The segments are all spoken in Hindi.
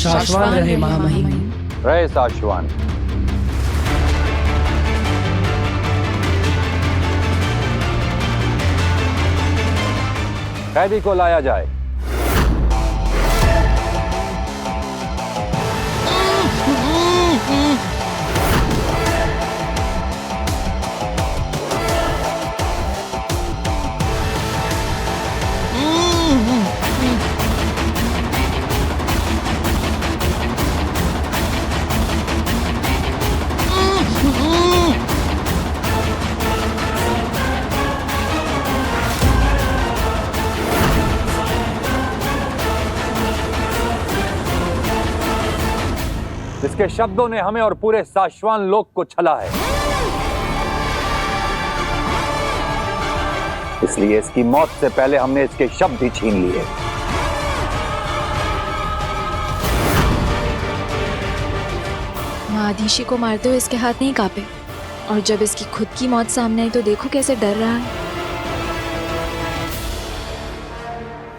शाश्वान रहे महामहिम। रहे शाश्वान। कैदी को लाया जाए। इसके शब्दों ने हमें और पूरे शाश्वान लोक को छला है, इसलिए इसकी मौत से पहले हमने इसके शब्द ही छीन लिए। महाधीशी को मारते हुए इसके हाथ नहीं कांपे, और जब इसकी खुद की मौत सामने आई तो देखो कैसे डर रहा है।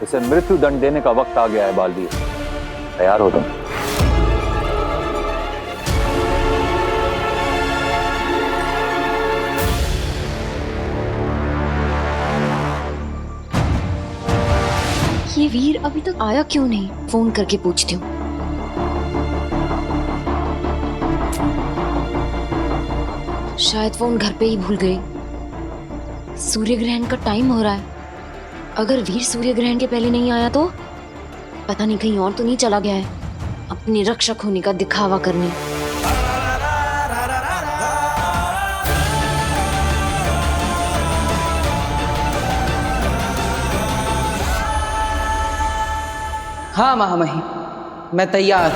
इसे मृत्यु दंड देने का वक्त आ गया है बालवीर, तैयार हो तुम। ये वीर अभी तक आया क्यों नहीं? फोन करके पूछती हूँ। शायद फोन घर पे ही भूल गई। सूर्य ग्रहण का टाइम हो रहा है, अगर वीर सूर्य ग्रहण के पहले नहीं आया तो पता नहीं कहीं और तो नहीं चला गया है अपनी रक्षक होने का दिखावा करने। हाँ महामहिम, मैं तैयार।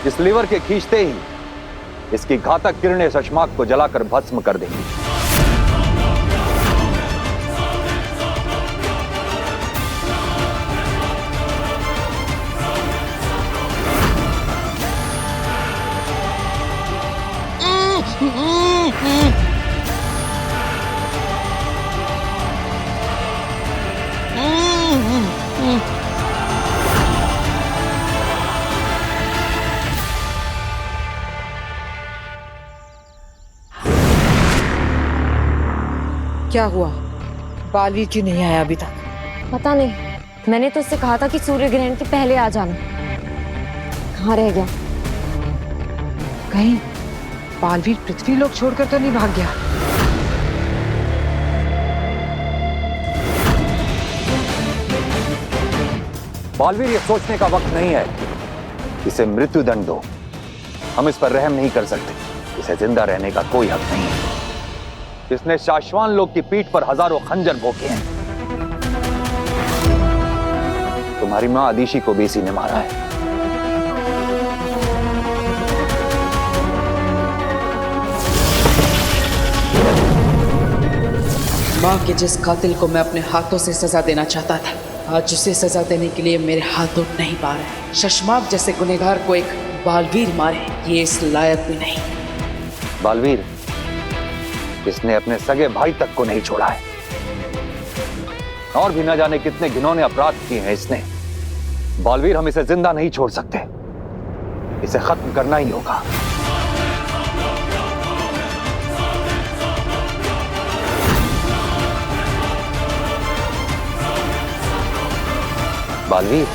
इस लीवर के खींचते ही इसकी घातक किरणें शशमाक को जलाकर भस्म कर देंगी। क्या हुआ? बालवीर क्यों नहीं आया अभी तक? पता नहीं, मैंने तो उससे कहा था कि सूर्य ग्रहण के पहले आ जाना। कहाँ रह गया? कहीं बालवीर पृथ्वी लोक छोड़कर तो नहीं भाग गया? बालवीर, ये सोचने का वक्त नहीं है। इसे मृत्यु दंड दो। हम इस पर रहम नहीं कर सकते। इसे जिंदा रहने का कोई हक नहीं है। इसने शाश्वान लोक की पीठ पर हजारों खंजर भोंके हैं। तुम्हारी मां आदिशी को भी इसी ने मारा है। मां के जिस कातिल को मैं अपने हाथों से सजा देना चाहता था, आज उसे सजा देने के लिए मेरे हाथ उठ नहीं पा रहे। शशमाक जैसे गुनहगार को एक बालवीर मारे, ये इस लायक भी नहीं। बालवीर, इसने अपने सगे भाई तक को नहीं छोड़ा है, और भी न जाने कितने घिनौने अपराध किए हैं इसने। बालवीर, हम इसे जिंदा नहीं छोड़ सकते। इसे खत्म करना ही होगा। बालवीर,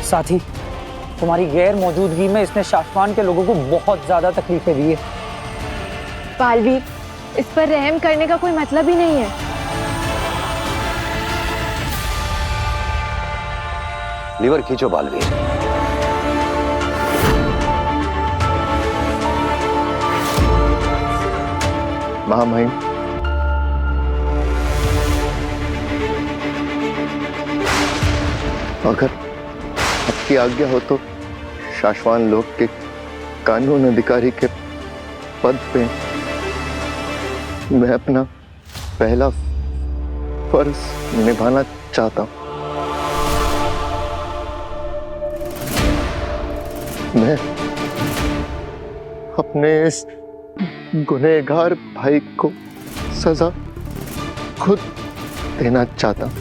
साथी, तुम्हारी गैर मौजूदगी में इसने शाश्वान के लोगों को बहुत ज्यादा तकलीफें दी है। बालवीर, इस पर रहम करने का कोई मतलब ही नहीं है। लीवर खींचो बालवीर। महामहिम, अगर आपकी आज्ञा हो तो शाश्वान लोक के कानून अधिकारी के पद पे मैं अपना पहला फर्ज निभाना चाहता हूं। मैं अपने इस गुनहगार भाई को सजा खुद देना चाहता हूं।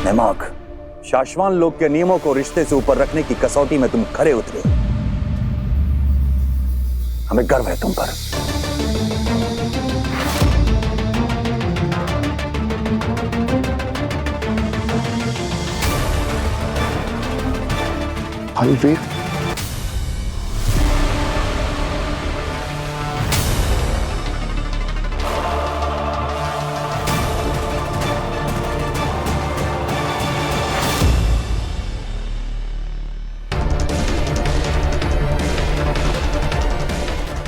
नेमाक, शाश्वान लोक के नियमों को रिश्ते से ऊपर रखने की कसौटी में तुम खरे उतरे। हमें गर्व है तुम पर। बालवीर,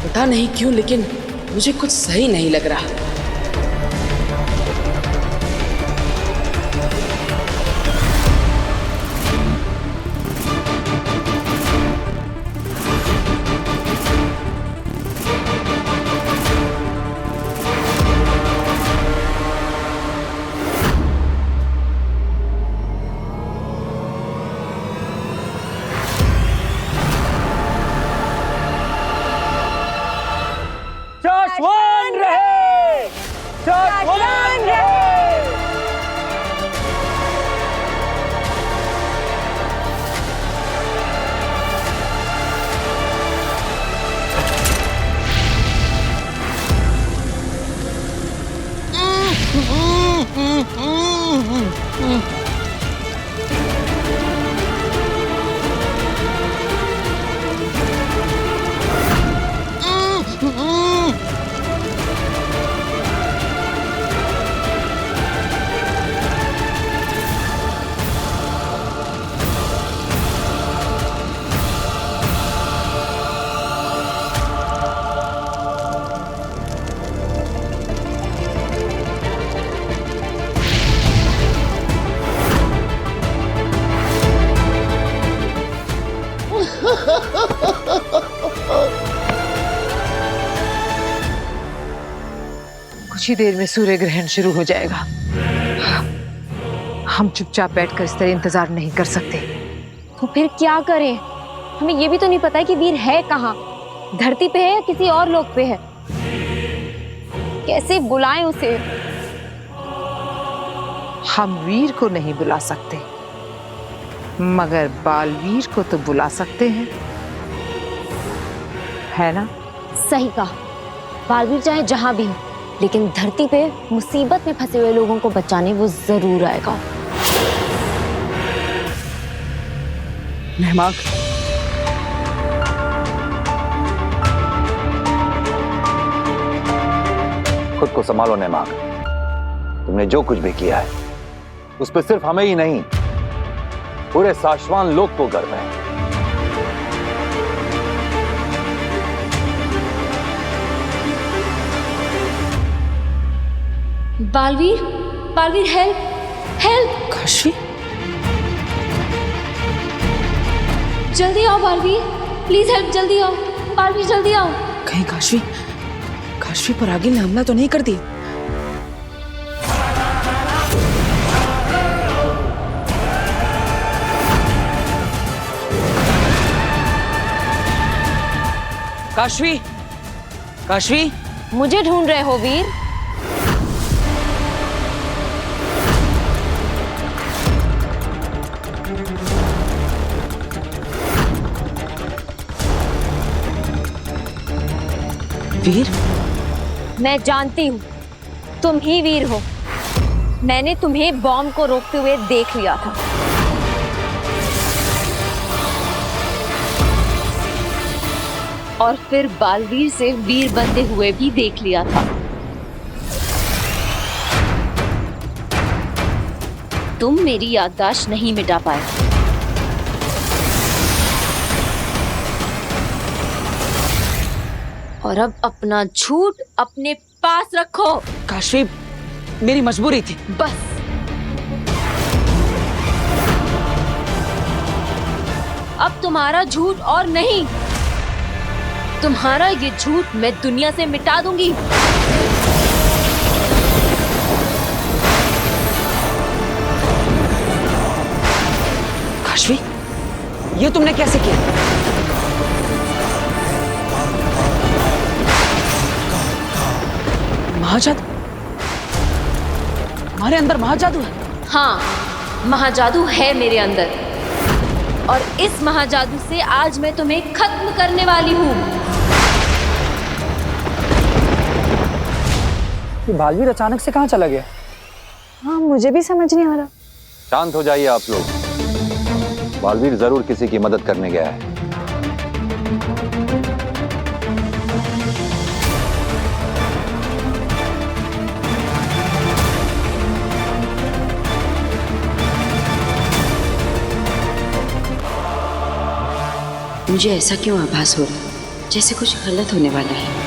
पता नहीं क्यों लेकिन मुझे कुछ सही नहीं लग रहा। शाश्वान रहे! शाश्वान रहे! कुछ ही देर में सूर्य ग्रहण शुरू हो जाएगा। हम चुपचाप बैठकर इस तरह इंतजार नहीं कर सकते। तो फिर क्या करें? हमें ये भी तो नहीं पता है कि वीर है कहाँ, धरती पे है या किसी और लोक पे है। कैसे बुलाएं उसे? हम वीर को नहीं बुला सकते, मगर बालवीर को तो बुला सकते हैं, है ना? सही कहा। बालवीर चाहे जहां भी हो, लेकिन धरती पे मुसीबत में फंसे हुए लोगों को बचाने वो जरूर आएगा। नेमाक, खुद को संभालो नेमाक। तुमने जो कुछ भी किया है उस पर सिर्फ हमें ही नहीं, पूरे शाश्वान लोक को गर्व है। Baalveer, Baalveer help, help! काशी, जल्दी आओ बालवीर, प्लीज हेल्प, जल्दी आओ बालवीर, जल्दी आओ। कहीं काशी पर आगे ने हमला तो नहीं कर दिया? काशवी, मुझे ढूंढ रहे हो वीर? वीर? मैं जानती हूँ तुम ही वीर हो। मैंने तुम्हें बॉम्ब को रोकते हुए देख लिया था। और फिर बालवीर से वीर बनते हुए भी देख लिया था। तुम मेरी याददाश्त नहीं मिटा पाए। और अब अपना झूठ अपने पास रखो। काशवी, मेरी मजबूरी थी। बस। अब तुम्हारा झूठ और नहीं, तुम्हारा ये झूठ मैं दुनिया से मिटा दूंगी। काशवी, ये तुमने कैसे किया? महाजादू? हमारे अंदर महाजादू है? हाँ, महाजादू है मेरे अंदर, और इस महाजादू से आज मैं तुम्हें खत्म करने वाली हूँ। ये बालवीर अचानक से कहाँ चला गया? हाँ, मुझे भी समझ नहीं आ रहा। शांत हो जाइए आप लोग। बालवीर जरूर किसी की मदद करने गया है। मुझे ऐसा क्यों आभास हो रहा है जैसे कुछ गलत होने वाला है।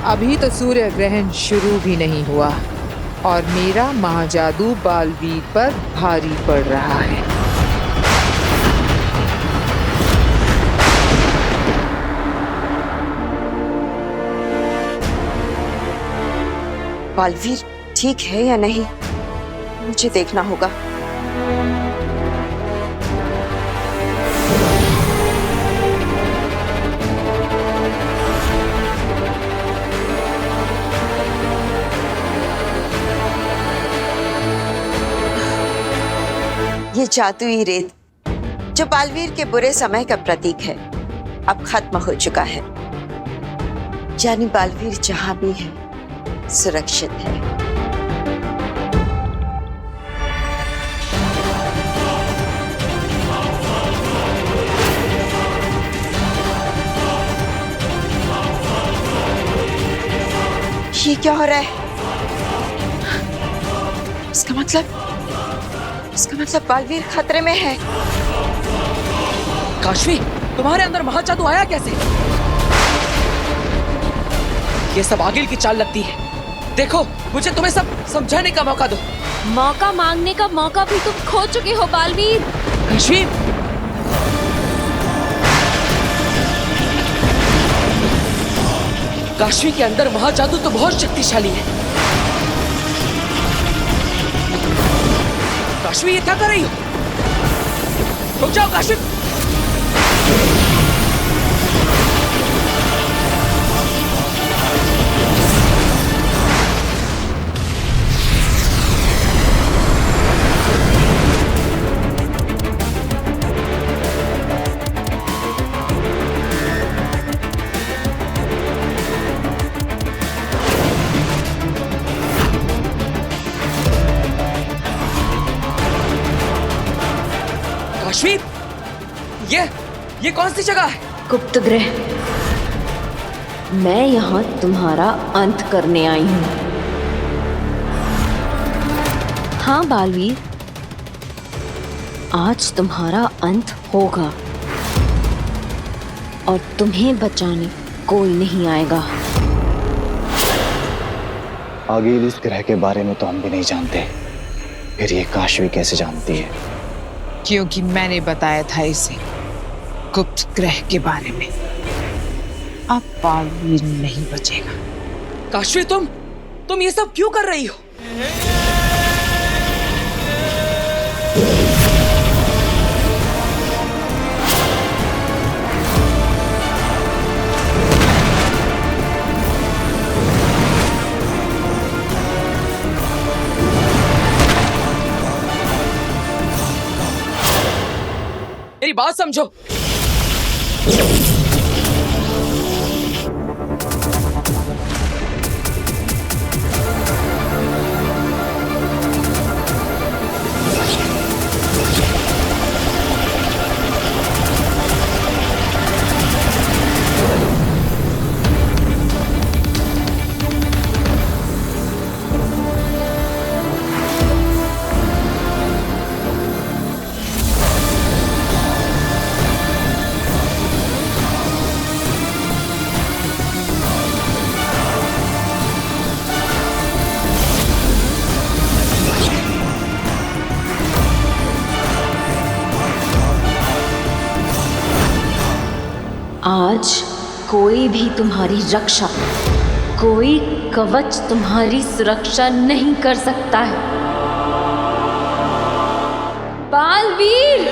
अभी तो सूर्य ग्रहण शुरू भी नहीं हुआ और मेरा महाजादू बालवीर पर भारी पड़ रहा है। बालवीर ठीक है या नहीं, मुझे देखना होगा। ये जादुई रेत जो बालवीर के बुरे समय का प्रतीक है, अब खत्म हो चुका है। यानी बालवीर जहां भी है सुरक्षित है। ये क्या हो रहा है? इसका मतलब बालवीर खतरे में है। काशवी, तुम्हारे अंदर महाजादू आया कैसे? ये सब आगिल की चाल लगती है। देखो, मुझे तुम्हें सब समझाने का मौका दो। मौका मांगने का मौका भी तुम खो चुके हो बालवीर। काशवी, काशवी के अंदर महाजादू तो बहुत शक्तिशाली है। काशवी, ये क्या कर रही हो? रुक जाओ काशवी। काशवी, ये कौन सी जगह है? गुप्त ग्रह। मैं यहाँ तुम्हारा अंत करने आई हूँ। हाँ बालवीर, आज तुम्हारा अंत होगा और तुम्हें बचाने कोई नहीं आएगा। आगे इस ग्रह के बारे में तो हम भी नहीं जानते, फिर ये काशवी कैसे जानती है? क्योंकि मैंने बताया था इसे गुप्त ग्रह के बारे में। अब बालवीर नहीं बचेगा। काशवी, तुम ये सब क्यों कर रही हो? मेरी बात समझो। आज कोई भी तुम्हारी रक्षा, कोई कवच तुम्हारी सुरक्षा नहीं कर सकता है। बालवीर!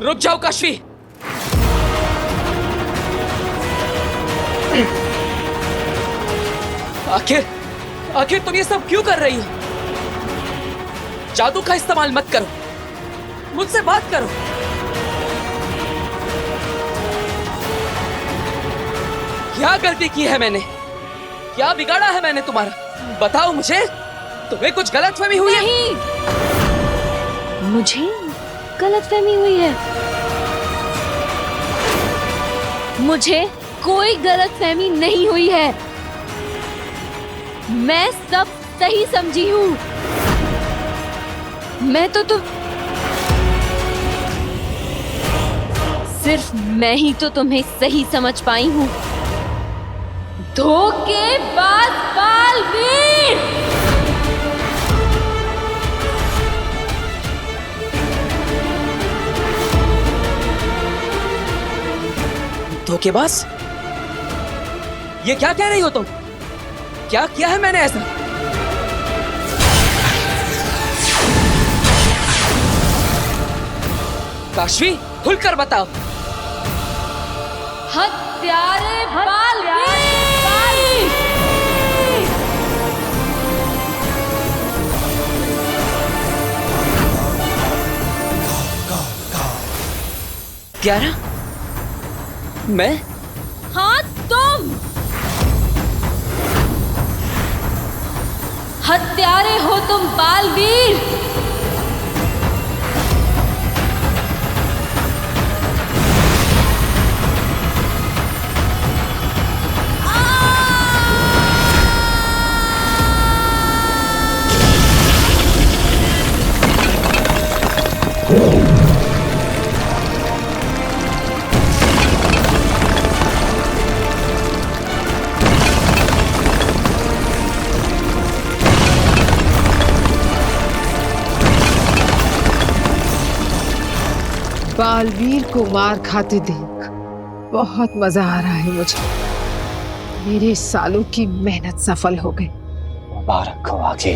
रुक जाओ काशवी। आखिर तुम ये सब क्यों कर रही हो? जादू का इस्तेमाल मत करो, मुझसे बात करो। क्या गलती की है मैंने? क्या बिगाड़ा है मैंने तुम्हारा? बताओ मुझे। तुम्हें कुछ गलतफहमी हुई है? नहीं, मुझे गलतफहमी हुई है। मुझे कोई गलतफहमी नहीं हुई है। मैं सब सही समझी हूँ। मैं तो सिर्फ मैं ही तो तुम्हें सही समझ पाई हूँ। धोखेबाज बालवीर! धोखेबाज? ये क्या कह रही हो तुम? क्या किया है मैंने ऐसा? काशवी, खुलकर बताओ। हत्यारे बालवीर! क्यारा? मैं? हाँ, तुम हत्यारे हो, तुम बालवीर। बालवीर को मार खाते देख बहुत मजा आ रहा है मुझे। मेरे सालों की मेहनत सफल हो गई। मुबारक हो आगे।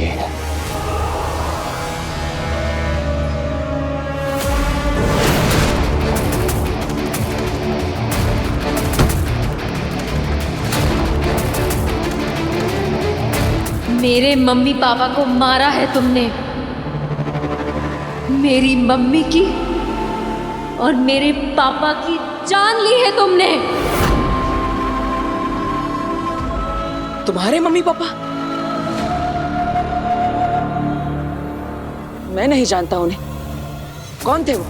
मेरे मम्मी पापा को मारा है तुमने। मेरी मम्मी की और मेरे पापा की जान ली है तुमने। तुम्हारे मम्मी पापा? मैं नहीं जानता उन्हें। कौन थे वो?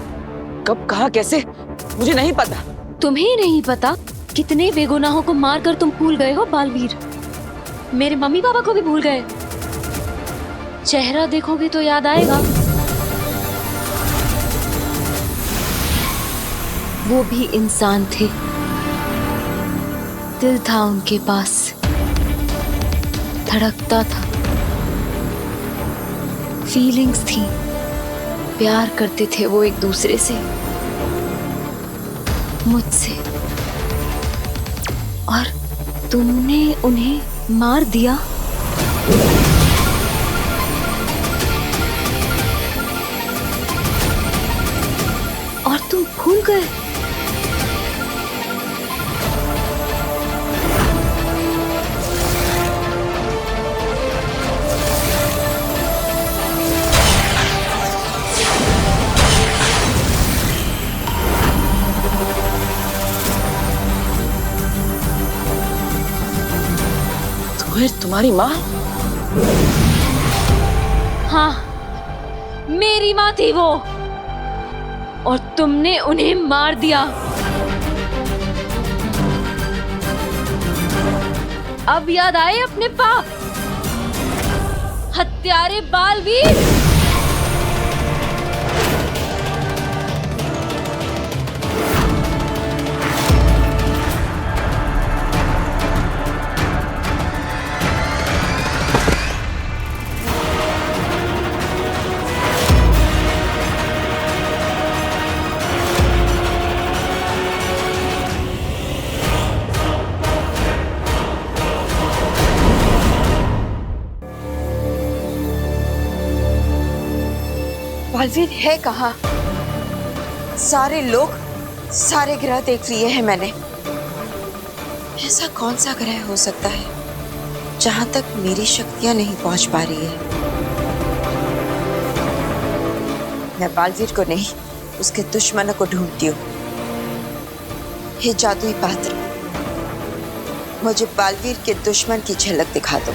कब, कहां, कैसे? मुझे नहीं पता। तुम्हें नहीं पता? कितने बेगुनाहों को मारकर तुम भूल गए हो बालवीर। मेरे मम्मी पापा को भी भूल गए। चेहरा देखोगे तो याद आएगा। वो भी इंसान थे, दिल था उनके पास, धड़कता था, फीलिंग्स थी, प्यार करते थे वो एक दूसरे से, मुझसे। और तुमने उन्हें मार दिया। गए। तुम्हारी माँ? हाँ, मेरी माँ थी वो, और तुमने उन्हें मार दिया। अब याद आए अपने पाप, हत्यारे बालवीर। बालवीर है कहाँ? सारे लोग, सारे ग्रह देख लिए हैं मैंने। ऐसा कौन सा ग्रह हो सकता है जहां तक मेरी शक्तियां नहीं पहुंच पा रही है? मैं बालवीर को नहीं, उसके दुश्मनों को ढूंढती हूँ। हे जादुई पात्र, मुझे बालवीर के दुश्मन की झलक दिखा दो।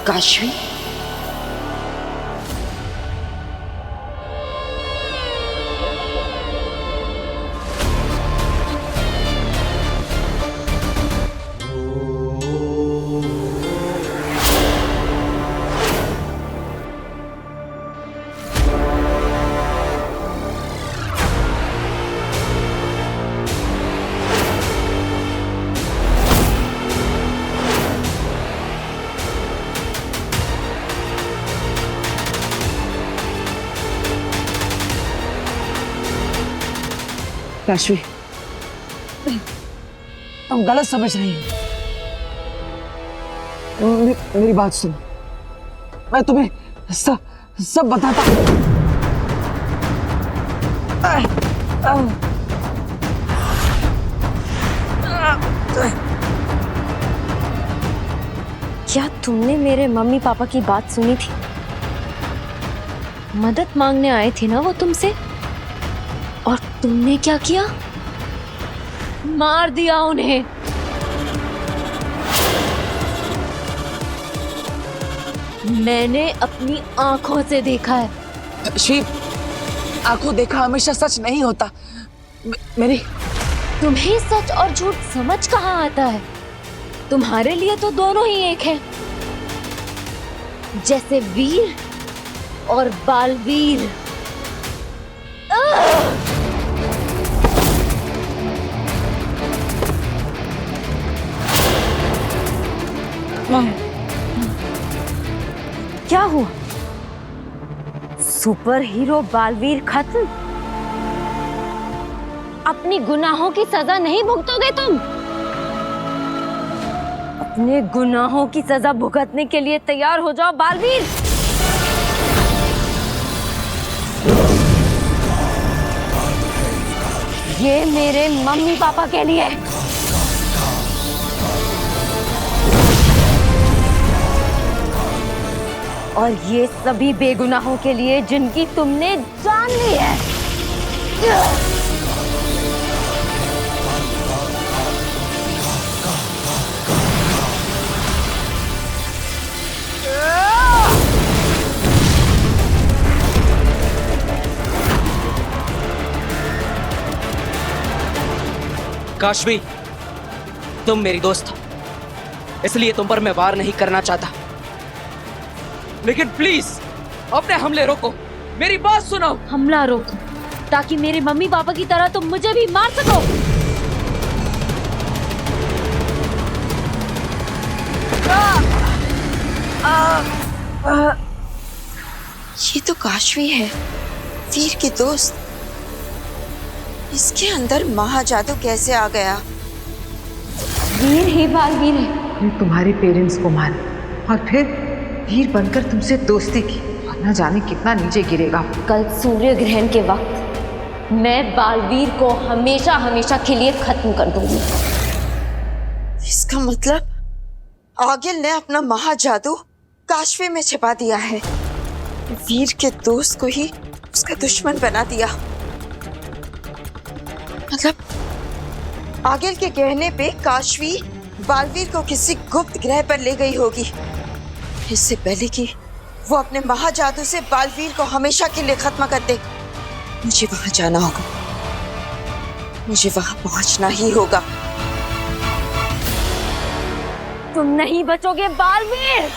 काशवी, काशवी, तुम गलत समझ रही हो। मेरी बात सुन, मैं तुम्हें सब बताता हूँ। क्या तुमने मेरे मम्मी पापा की बात सुनी थी? मदद मांगने आए थे ना वो तुमसे, और तुमने क्या किया? मार दिया उन्हें। मैंने अपनी आंखों से देखा है। शिव, आंखों देखा हमेशा सच नहीं होता। मेरी तुम्हें सच और झूठ समझ कहाँ आता है? तुम्हारे लिए तो दोनों ही एक हैं, जैसे वीर और बालवीर। क्या हुआ? सुपर हीरो बालवीर खत्म? अपनी गुनाहों की सजा नहीं भुगतोगे तुम? अपने गुनाहों की सजा भुगतने के लिए तैयार हो जाओ बालवीर। ये मेरे मम्मी पापा के लिए। और ये सभी बेगुनाहों के लिए जिनकी तुमने जान ली है। काशवी, तुम मेरी दोस्त हो, इसलिए तुम पर मैं वार नहीं करना चाहता, लेकिन प्लीज अपने हमले रोको। मेरी बात सुनो। हमला रोको ताकि मेरे मम्मी पापा की तरह तुम मुझे भी मार सको। ये तो काशवी है, वीर की दोस्त। इसके अंदर महाजादू कैसे आ गया? वीर ही बालवीर है। ने तुम्हारे पेरेंट्स को मारा और फिर वीर बनकर तुमसे दोस्ती की, और न जाने कितना नीचे गिरेगा। कल सूर्य ग्रहण के वक्त मैं बालवीर को हमेशा हमेशा के लिए खत्म कर दूंगी। इसका मतलब आगिल ने अपना महाजादू काशवी में छिपा दिया है। वीर के दोस्त को ही उसका दुश्मन बना दिया। मतलब आगिल के कहने पे काशवी बालवीर को किसी गुप्त ग्रह पर ले गई होगी, इससे पहले कि वो अपने महाजादू से बालवीर को हमेशा के लिए खत्म कर दे। मुझे वहां जाना होगा, मुझे वहां पहुंचना ही होगा। तुम नहीं बचोगे बालवीर।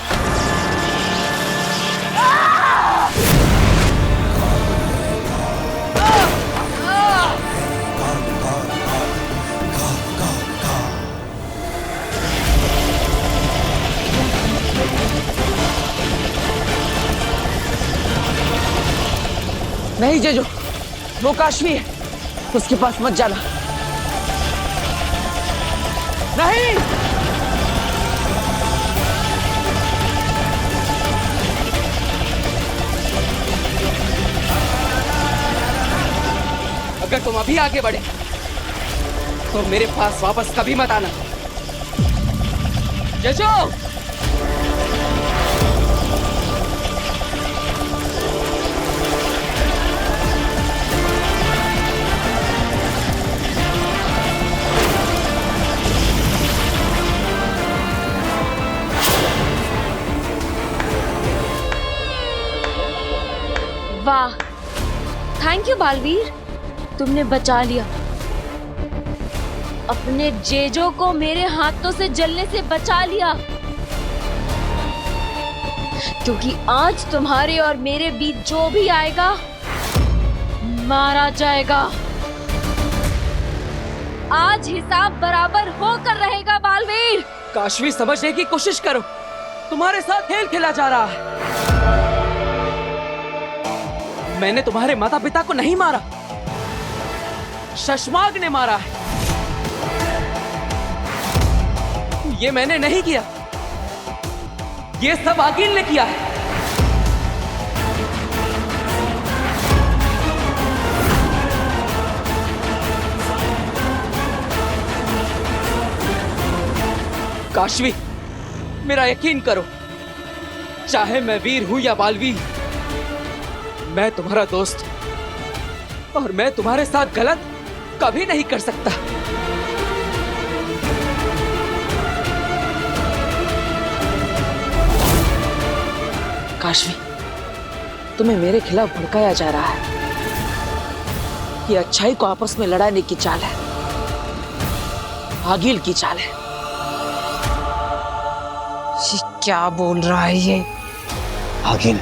नहीं जेजो, वो काशवी है, उसके पास मत जाना। नहीं, अगर तुम अभी आगे बढ़े तो मेरे पास वापस कभी मत आना। जेजो, वाह, थैंक यू बालवीर, तुमने बचा लिया। अपने जेजो को मेरे हाथों से जलने से बचा लिया, क्योंकि आज तुम्हारे और मेरे बीच जो भी आएगा मारा जाएगा। आज हिसाब बराबर होकर रहेगा बालवीर। काशवी समझने की कोशिश करो, तुम्हारे साथ खेल खेला जा रहा है। मैंने तुम्हारे माता पिता को नहीं मारा, शशमाग ने मारा है। ये मैंने नहीं किया, ये सब आगिल ने किया है। काशवी, मेरा यकीन करो, चाहे मैं वीर हूं या बालवीर, मैं तुम्हारा दोस्त और मैं तुम्हारे साथ गलत कभी नहीं कर सकता। काशवी, तुम्हें मेरे खिलाफ भड़काया जा रहा है। ये अच्छाई को आपस में लड़ाने की चाल है, आगिल की चाल है। ये क्या बोल रहा है ये? आगिल,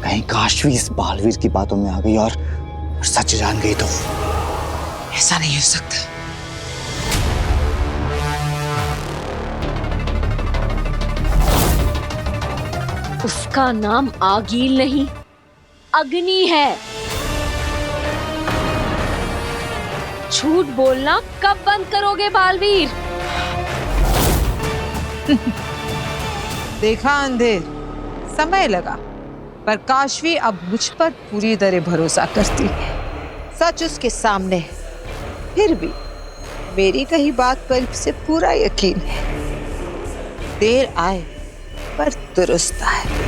कहीं काशवी इस बालवीर की बातों में आ गई और सच जान गई तो? ऐसा नहीं हो सकता। उसका नाम आगिल नहीं, अग्नि है। झूठ बोलना कब बंद करोगे बालवीर? देखा अंधेर, समय लगा, पर काशवी अब मुझ पर पूरी तरह भरोसा करती है। सच उसके सामने है, फिर भी मेरी कही बात पर उसे पूरा यकीन है। देर आए पर दुरुस्त आए।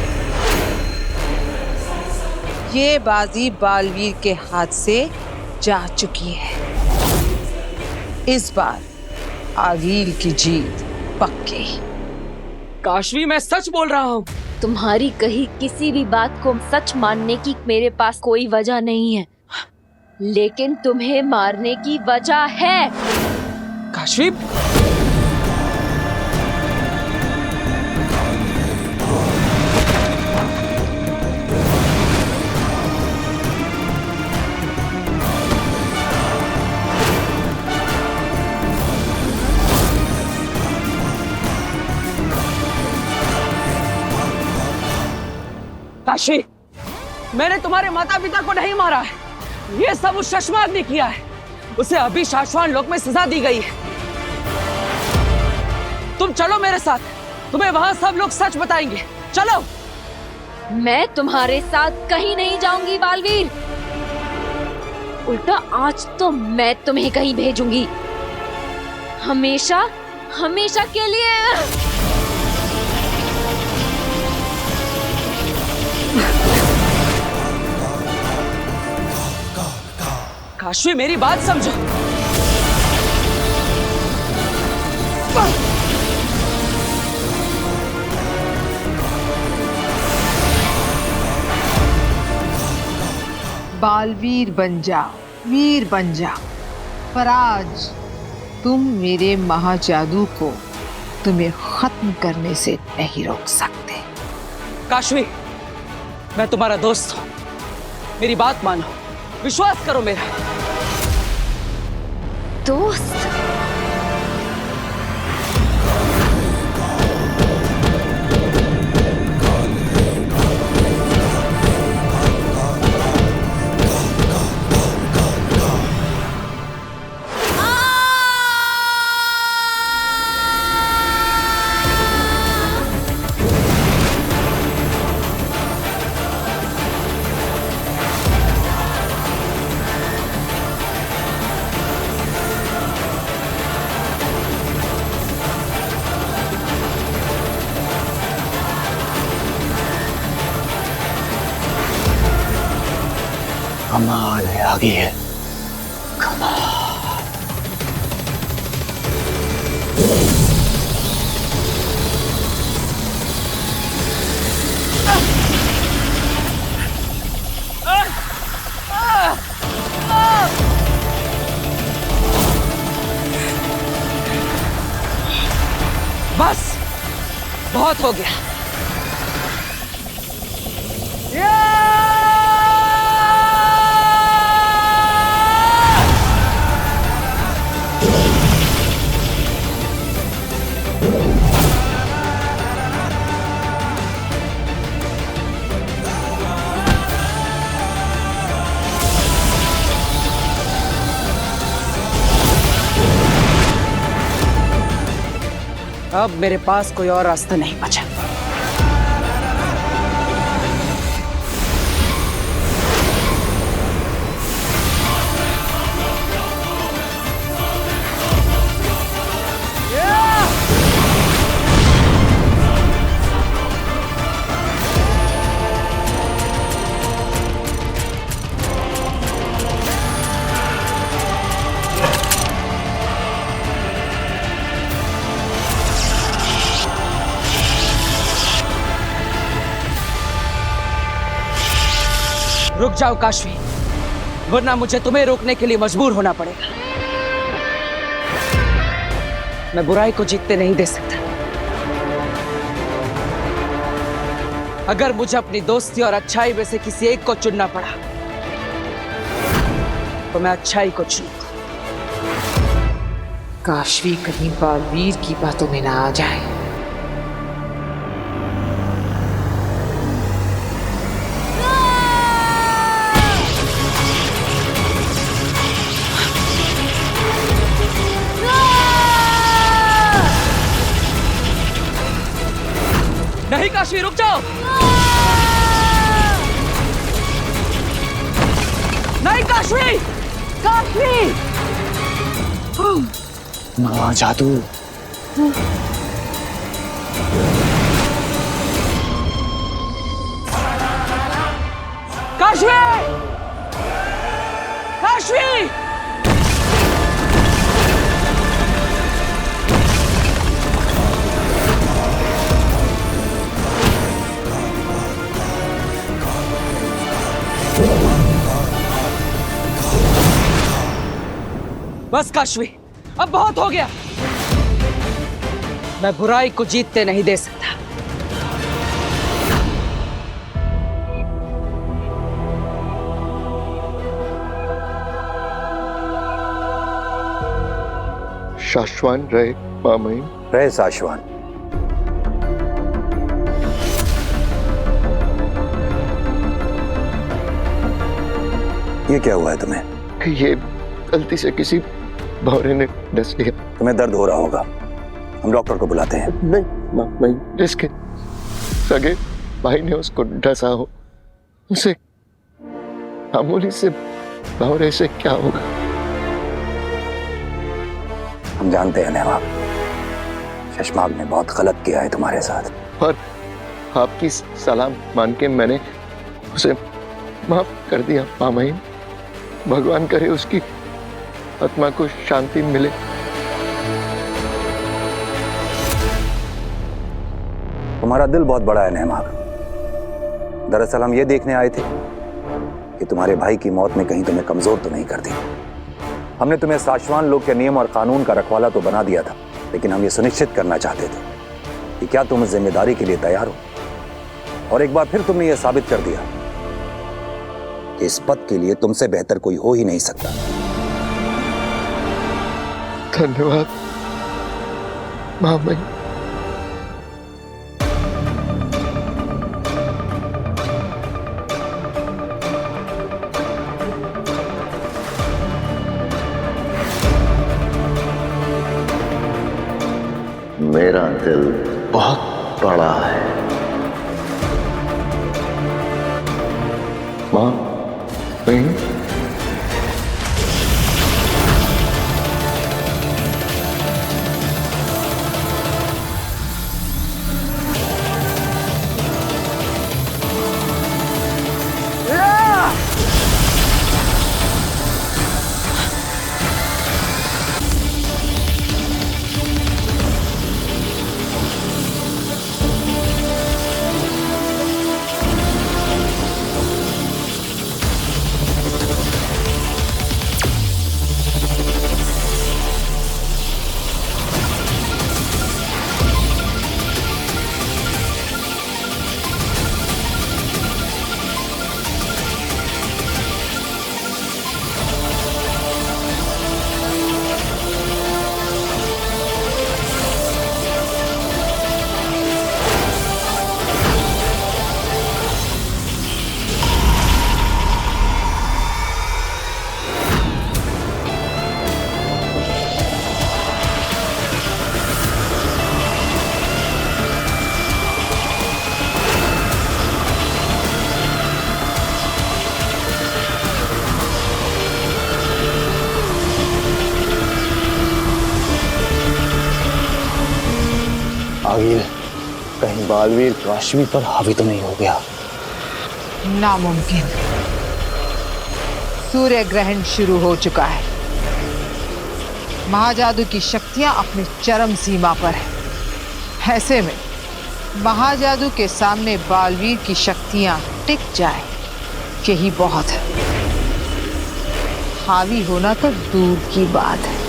ये बाजी बालवीर के हाथ से जा चुकी है। इस बार आगिल की जीत पक्की। काशवी, मैं सच बोल रहा हूँ। तुम्हारी कही किसी भी बात को सच मानने की मेरे पास कोई वजह नहीं है, लेकिन तुम्हें मारने की वजह है। काशवी, काशवी, मैंने तुम्हारे माता पिता को नहीं मारा है, ये सब उस शशमाग ने किया है। उसे अभी शाश्वान लोक में सजा दी गई है। तुम चलो मेरे साथ, तुम्हें वहां सब लोग सच बताएंगे। चलो। मैं तुम्हारे साथ कहीं नहीं जाऊंगी बालवीर। उल्टा आज तो मैं तुम्हें कहीं भेजूंगी, हमेशा हमेशा के लिए। काशवी, मेरी बात समझो। बालवीर बन जाओ, वीर बन जाओ, पर आज तुम मेरे महाजादू को तुम्हें खत्म करने से नहीं रोक सकते। काशवी, मैं तुम्हारा दोस्त हूं, मेरी बात मानो, विश्वास करो मेरा। दोस्त? कमाल है, आगे है कमाल। बस बहुत हो गया। अब मेरे पास कोई और रास्ता नहीं बचा। रुक जाओ काशवी, वरना मुझे तुम्हें रोकने के लिए मजबूर होना पड़ेगा। मैं बुराई को जीतने नहीं दे सकता। अगर मुझे अपनी दोस्ती और अच्छाई में से किसी एक को चुनना पड़ा तो मैं अच्छाई को चुनूंगा। काशवी कहीं बालवीर की बातों में ना आ जाए। नहीं काशवी, रुक जाओ। नहीं काशवी, काशवी। महाजादू। काशवी, काशवी। बस काशवी, अब बहुत हो गया। मैं बुराई को जीतते नहीं दे सकता। शाश्वान रहे मामई। रहे शाश्वान। ये क्या हुआ है तुम्हें? ये गलती से किसी भौरे ने डस लिया। तुम्हें दर्द हो रहा होगा, हम डॉक्टर को बुलाते हैं। नहीं, जिसके सगे भाई ने उसको डसा हो, उसे मामूली से भौरे से क्या होगा? हम जानते हैं नेहा, शशमाग ने बहुत गलत किया है तुम्हारे साथ, और आपकी सलाम मान के मैंने उसे माफ कर दिया मामाइन। भगवान करे उसकी आत्मा को शांति मिले। तुम्हारा दिल बहुत बड़ा है नेहमाग। दरअसल हम ये देखने आए थे कि तुम्हारे भाई की मौत ने कहीं तुम्हें कमजोर तो नहीं कर दी। हमने तुम्हें साशवान लोग के नियम और कानून का रखवाला तो बना दिया था, लेकिन हम ये सुनिश्चित करना चाहते थे कि क्या तुम इस जिम्मेदारी के लिए तैयार हो। और एक बार फिर तुमने ये साबित कर दिया कि इस पद के लिए तुमसे बेहतर कोई हो ही नहीं सकता। धन्यवाद मामाइन। मेरा दिल बहुत बड़ा है माँ बहन। आगिल, कहीं बालवीर काशवी पर हावी तो नहीं हो गया? नामुमकिन। सूर्य ग्रहण शुरू हो चुका है। महाजादू की शक्तियां अपनी चरम सीमा पर है। ऐसे में महाजादू के सामने बालवीर की शक्तियां टिक जाए, यही बहुत है। हावी होना तो दूर की बात है।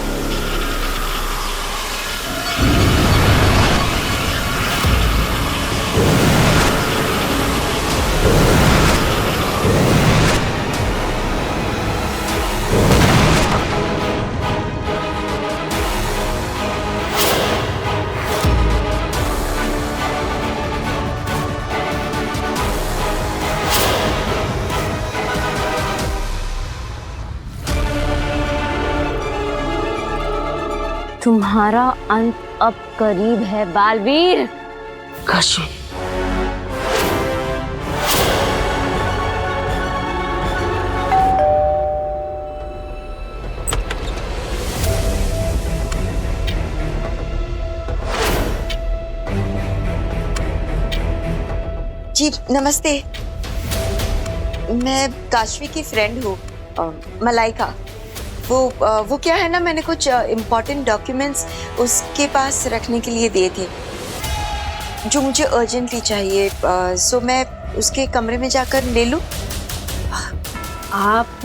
तुम्हारा अंत अब करीब है बालवीर। काशवी, जी नमस्ते। मैं काशवी की फ्रेंड हूँ, मलाइका। वो क्या है ना, मैंने कुछ इम्पोर्टेंट डॉक्यूमेंट्स उसके पास रखने के लिए दिए थे जो मुझे अर्जेंटली चाहिए। सो मैं उसके कमरे में जाकर ले लूँ? आप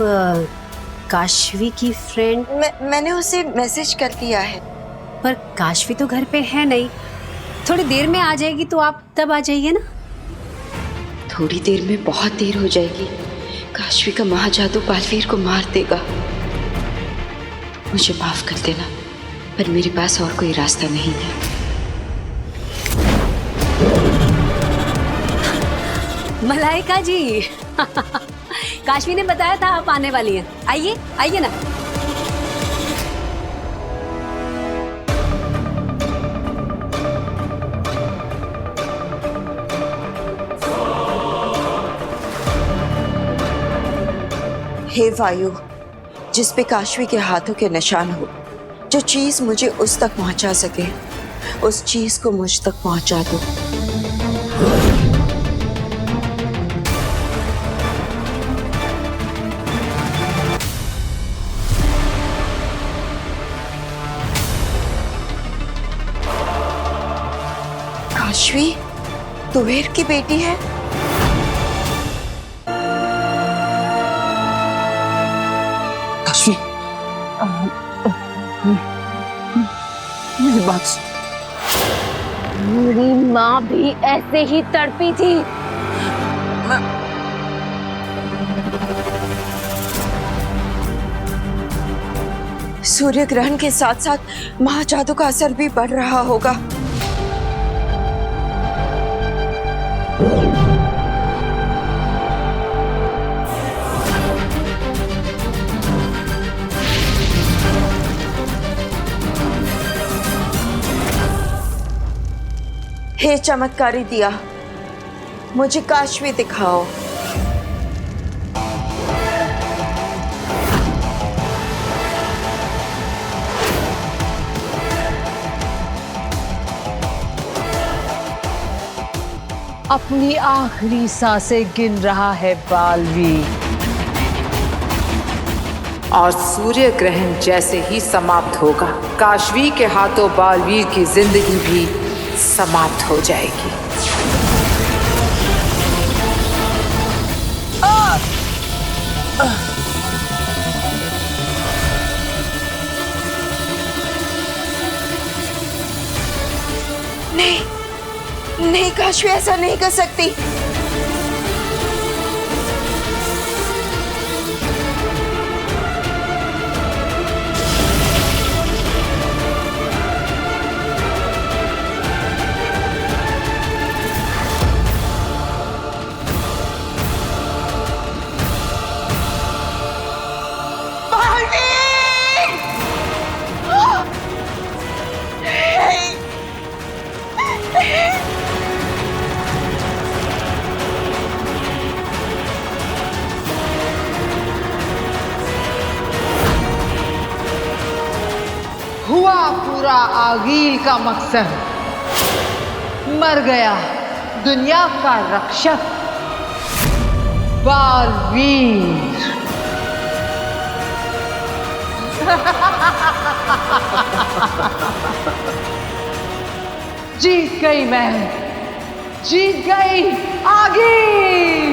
काशवी की फ्रेंड? मैंने उसे मैसेज कर दिया है। पर काशवी तो घर पे है नहीं, थोड़ी देर में आ जाएगी, तो आप तब आ जाइए ना। थोड़ी देर में बहुत देर हो जाएगी। काशवी का महाजादू बालवीर को मार देगा। मुझे माफ कर देना, पर मेरे पास और कोई रास्ता नहीं है। मलाइका जी काशवी ने बताया था आप आने वाली हैं। आइए आइए ना। हे वायु, जिस पे काशवी के हाथों के निशान हो, जो चीज मुझे उस तक पहुंचा सके, उस चीज को मुझ तक पहुंचा दो। काशवी कुबेर की बेटी है? काशवी, मेरी बात। मेरी माँ भी ऐसे ही तड़पी थी। सूर्य ग्रहण के साथ साथ महाजादू का असर भी बढ़ रहा होगा। हे चमत्कारी दिया, मुझे काशवी दिखाओ। अपनी आखिरी सांसें गिन रहा है बालवीर, और सूर्य ग्रहण जैसे ही समाप्त होगा, काशवी के हाथों बालवीर की जिंदगी भी समाप्त हो जाएगी। नहीं नहीं, काशवी ऐसा नहीं कर सकती। हुआ पूरा आगील का मकसद, मर गया दुनिया का रक्षक बालवीर। जीत गई मैं, जीत गई आगील।